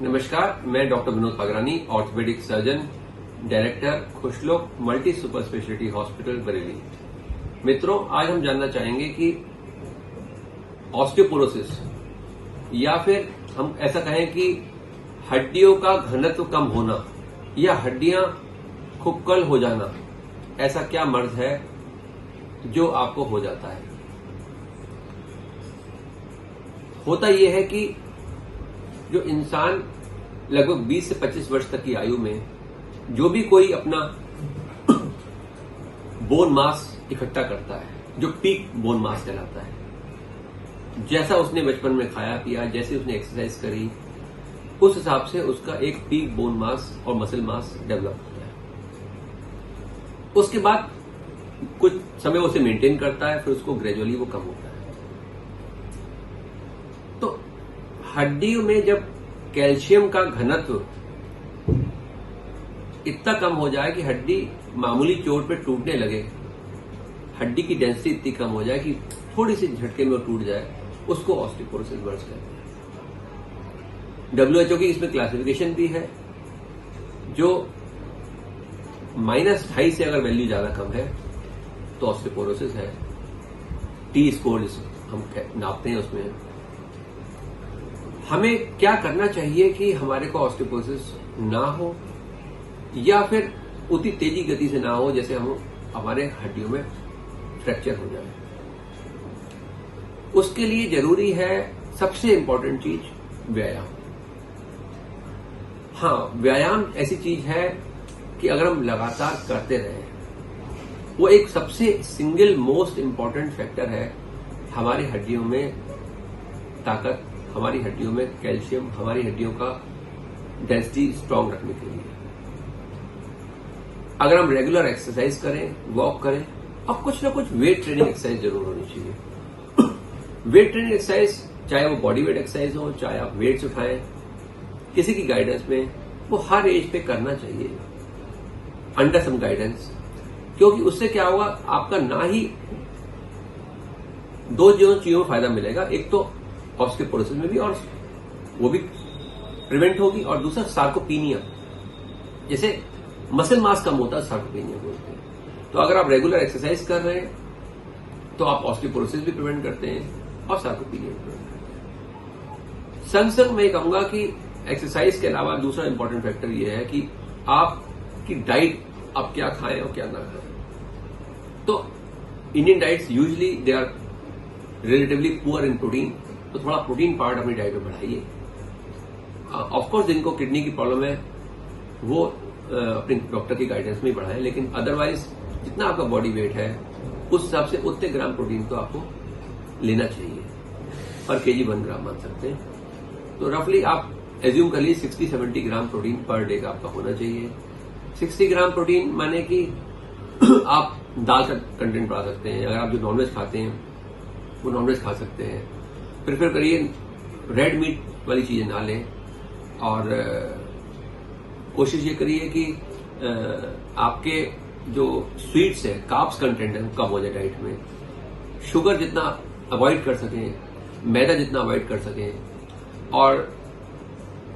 नमस्कार, मैं doctor Vinod Pagrani, orthopaedic surgeon, director Khushlok multi super speciality hospital Bareilly. मित्रों, आज हम जानना चाहेंगे कि ऑस्टियोपोरोसिस या फिर हम ऐसा कहें कि हड्डियों का घनत्व कम होना या हड्डियां खुक्कल हो जाना, ऐसा क्या मर्ज है जो आपको हो जाता है। होता यह है कि जो इंसान लगभग 20 से 25 वर्ष तक की आयु में जो भी कोई अपना बोन मास इकट्ठा करता है, जो पीक बोन मास कहलाता है, जैसा उसने बचपन में खाया पिया, जैसे उसने एक्सरसाइज करी, उस हिसाब से उसका एक पीक बोन मास और मसल मास डेवलप होता है। उसके बाद कुछ समय उसे मेंटेन करता है, फिर उसको ग्रेजुअली वो कम होता है। तो हड्डियों में जब कैल्शियम का घनत्व इतना कम हो जाए कि हड्डी मामूली चोट पे टूटने लगे, हड्डी की डेंसिटी इतनी कम हो जाए कि थोड़ी सी झटके में वो टूट जाए, उसको ऑस्टियोपोरोसिस मर्ज कहते हैं। WHO की इसमें क्लासिफिकेशन भी है, जो -2.5 से अगर वैल्यू ज्यादा कम है तो ऑस्टियोपोरोसिस है। टी स्कोर हम नापते हैं उसमें। हमें क्या करना चाहिए कि हमारे को ऑस्टियोपोरोसिस ना हो या फिर उतनी तेजी गति से ना हो जैसे हमारे हड्डियों में फ्रैक्चर हो जाए। उसके लिए जरूरी है सबसे इंपॉर्टेंट चीज व्यायाम। हाँ, व्यायाम ऐसी चीज है कि अगर हम लगातार करते रहे, वो एक सबसे सिंगल मोस्ट इंपॉर्टेंट फैक्टर है हमारी हड्डियों में ताकत, हमारी हड्डियों में कैल्शियम, हमारी हड्डियों का डेंसिटी स्ट्रांग रखने के लिए। अगर हम रेगुलर एक्सरसाइज करें, वॉक करें, और कुछ ना कुछ वेट ट्रेनिंग एक्सरसाइज जरूर होनी चाहिए। वेट ट्रेनिंग एक्सरसाइज, चाहे वो बॉडी वेट एक्सरसाइज हो, चाहे आप वेट्स उठाएं, किसी की गाइडेंस में, वो हर एज पे करना चाहिए, अंडर सम गाइडेंस। क्योंकि उससे क्या होगा, आपका ना ही दो चीजों में फायदा मिलेगा। एक तो ऑस्टियोपोरोसिस में भी, और वो भी प्रिवेंट होगी, और दूसरा सार्कोपीनिया, जैसे मसल मास कम होता है, सार्कोपीनिया बोलते हैं। तो अगर आप रेगुलर एक्सरसाइज कर रहे हैं तो आप ऑस्टियोपोरोसिस भी प्रिवेंट करते हैं और सार्कोपीनिया भी प्रिवेंट करते हैं। संग संग मैं कहूंगा कि एक्सरसाइज के अलावा दूसरा इंपॉर्टेंट फैक्टर यह है कि आपकी डाइट, आप क्या खाएं और क्या ना खाएं। तो Indian diets usually they are relatively poor in protein, तो थोड़ा प्रोटीन पार्ट अपनी डाइट में बढ़ाइए। ऑफकोर्स जिनको किडनी की प्रॉब्लम है वो अपने डॉक्टर की गाइडेंस में ही बढ़ाएं, लेकिन अदरवाइज जितना आपका बॉडी वेट है उस हिसाब से उतने ग्राम प्रोटीन तो आपको लेना चाहिए। पर केजी 1 ग्राम मान सकते हैं। तो रफली आप एज्यूम कर लीजिए 60-70 ग्राम प्रोटीन पर डे का आपका होना चाहिए। 60 ग्राम प्रोटीन माने कि आप दाल का कंटेंट बढ़ा सकते हैं। अगर आप जो नॉनवेज खाते हैं वो नॉनवेज खा सकते हैं। प्रेफर करिए रेड मीट वाली चीजें ना लें, और कोशिश ये करिए कि आपके जो स्वीट्स है, कार्ब्स कंटेंट है, वो कम हो जाए डाइट में। शुगर जितना अवॉइड कर सकें, मैदा जितना अवॉइड कर सकें, और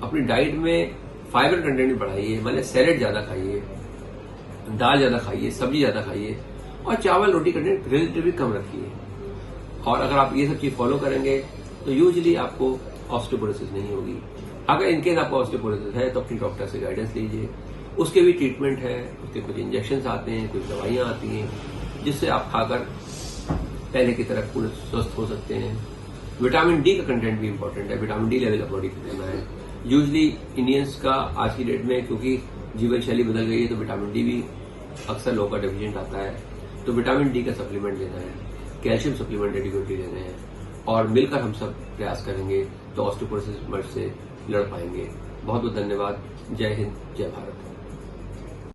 अपनी डाइट में फाइबर कंटेंट भी बढ़ाइए। माने सैलेड ज्यादा खाइए, दाल ज्यादा खाइए, सब्जी ज्यादा खाइए, और चावल रोटी कंटेंट रिलेटिवली कम रखिए। और अगर आप ये सब चीज फॉलो करेंगे तो यूजुअली आपको ऑस्टियोपोरोसिस नहीं होगी। अगर इनकेस आपको ऑस्टियोपोरोसिस है तो अपनी डॉक्टर से गाइडेंस लीजिए। उसके भी ट्रीटमेंट है, उसके कुछ इंजेक्शन आते हैं, कुछ दवाइयां आती हैं, जिससे आप खाकर पहले की तरह पूरे स्वस्थ हो सकते हैं। विटामिन डी का कंटेंट भी इंपॉर्टेंट है। विटामिन डी लेवल बॉडी को लेना है। यूजुअली इंडियंस का आज की डेट में, क्योंकि जीवन शैली बदल गई है, तो विटामिन डी भी अक्सर लोगों का डेफिशिएंट आता है। तो विटामिन डी का सप्लीमेंट लेना है, कैल्शियम सप्लीमेंट एडिक्वेटली लेने हैं, और मिलकर हम सब प्रयास करेंगे तो ऑस्टियोपोरोसिस मर्ज से लड़ पाएंगे। बहुत बहुत धन्यवाद। जय हिंद, जय भारत।